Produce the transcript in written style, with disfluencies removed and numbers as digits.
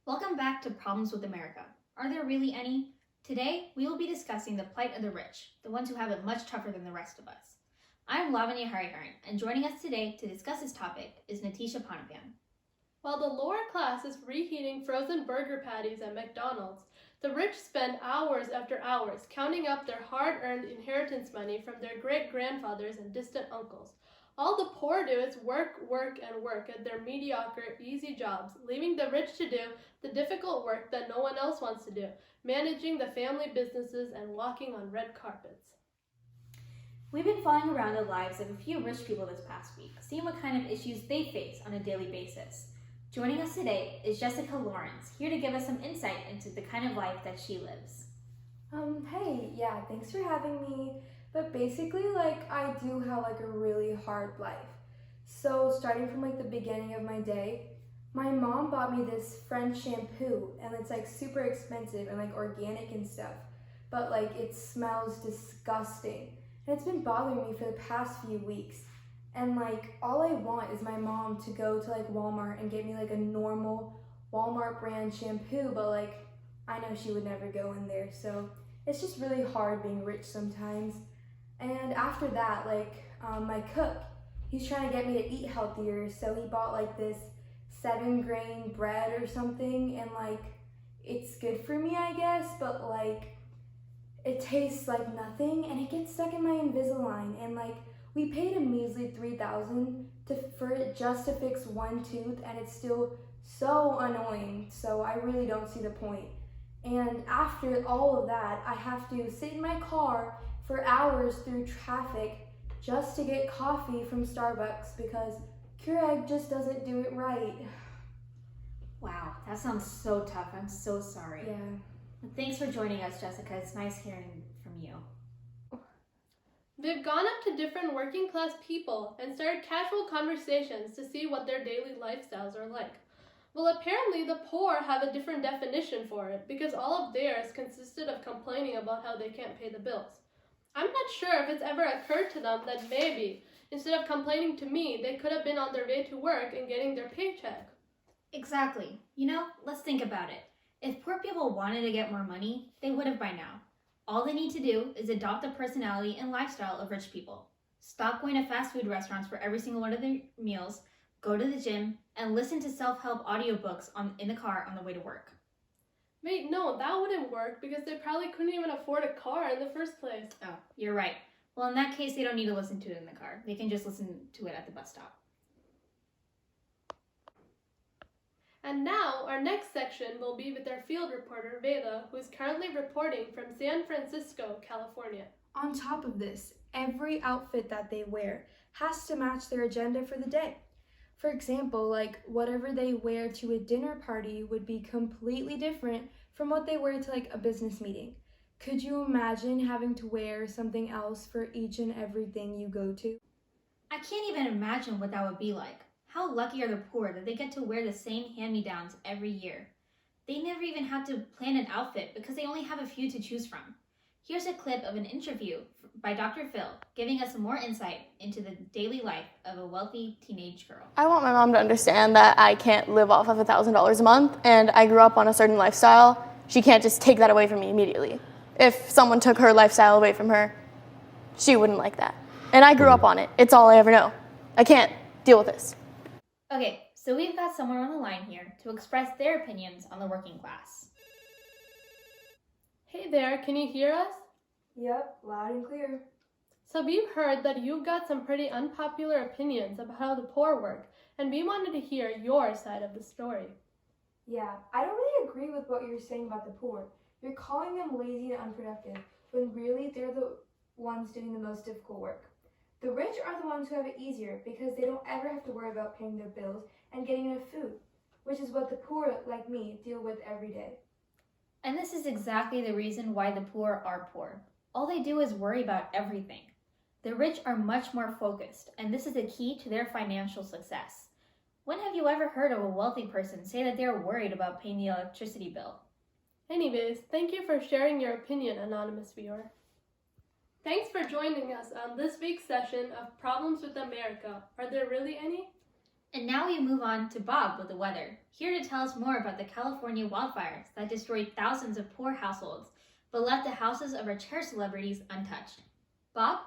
Welcome back to Problems with America. Are there really any? Today, we will be discussing the plight of the rich, the ones who have it much tougher than the rest of us. I'm Lavanya Hariharan, and joining us today to discuss this topic is Natisha Panapan. While the lower class is reheating frozen burger patties at McDonald's, the rich spend hours after hours counting up their hard-earned inheritance money from their great-grandfathers and distant uncles. All the poor do is work, and work at their mediocre, easy jobs, leaving the rich to do the difficult work that no one else wants to do, managing the family businesses and walking on red carpets. We've been following around the lives of a few rich people this past week, seeing what kind of issues they face on a daily basis. Joining us today is Jessica Lawrence, here to give us some insight into the kind of life that she lives. Hey, thanks for having me. But basically, I do have, a really hard life. So, starting from, the beginning of my day, my mom bought me this French shampoo, and it's, super expensive and, organic and stuff. But, it smells disgusting. And it's been bothering me for the past few weeks. And, all I want is my mom to go to, Walmart and get me, a normal Walmart brand shampoo. But, I know she would never go in there. So, it's just really hard being rich sometimes. And after that, my cook, he's trying to get me to eat healthier. So, he bought, this 7-grain bread or something. And, it's good for me, I guess. But, it tastes like nothing. And it gets stuck in my Invisalign. And, we paid a measly $3,000 for it just to fix one tooth, and it's still so annoying. So I really don't see the point. And after all of that, I have to sit in my car for hours through traffic just to get coffee from Starbucks because Keurig just doesn't do it right. Wow, that sounds so tough. I'm so sorry. Yeah. Thanks for joining us, Jessica. It's nice hearing from you. We've gone up to different working class people and started casual conversations to see what their daily lifestyles are like. Well, apparently the poor have a different definition for it because all of theirs consisted of complaining about how they can't pay the bills. I'm not sure if it's ever occurred to them that maybe, instead of complaining to me, they could have been on their way to work and getting their paycheck. Exactly. Let's think about it. If poor people wanted to get more money, they would have by now. All they need to do is adopt the personality and lifestyle of rich people. Stop going to fast food restaurants for every single one of their meals, go to the gym, and listen to self-help audiobooks in the car on the way to work. Wait, no, that wouldn't work because they probably couldn't even afford a car in the first place. Oh, you're right. Well, in that case, they don't need to listen to it in the car. They can just listen to it at the bus stop. And now, our next section will be with our field reporter, Veda, who is currently reporting from San Francisco, California. On top of this, every outfit that they wear has to match their agenda for the day. For example, whatever they wear to a dinner party would be completely different from what they wear to a business meeting. Could you imagine having to wear something else for each and everything you go to? I can't even imagine what that would be like. How lucky are the poor that they get to wear the same hand-me-downs every year? They never even have to plan an outfit because they only have a few to choose from. Here's a clip of an interview by Dr. Phil giving us more insight into the daily life of a wealthy teenage girl. I want my mom to understand that I can't live off of $1,000 a month, and I grew up on a certain lifestyle. She can't just take that away from me immediately. If someone took her lifestyle away from her, she wouldn't like that. And I grew up on it. It's all I ever know. I can't deal with this. Okay, so we've got someone on the line here to express their opinions on the working class. Hey there, can you hear us? Yep, loud and clear. So we've heard that you've got some pretty unpopular opinions about how the poor work, and we wanted to hear your side of the story. Yeah, I don't really agree with what you're saying about the poor. You're calling them lazy and unproductive, when really they're the ones doing the most difficult work. The rich are the ones who have it easier because they don't ever have to worry about paying their bills and getting enough food, which is what the poor, like me, deal with every day. And this is exactly the reason why the poor are poor. All they do is worry about everything. The rich are much more focused, and this is the key to their financial success. When have you ever heard of a wealthy person say that they're worried about paying the electricity bill? Anyways, thank you for sharing your opinion, anonymous viewer. Thanks for joining us on this week's session of Problems with America. Are there really any? And now we move on to Bob with the weather, here to tell us more about the California wildfires that destroyed thousands of poor households, but left the houses of our cherished celebrities untouched. Bob?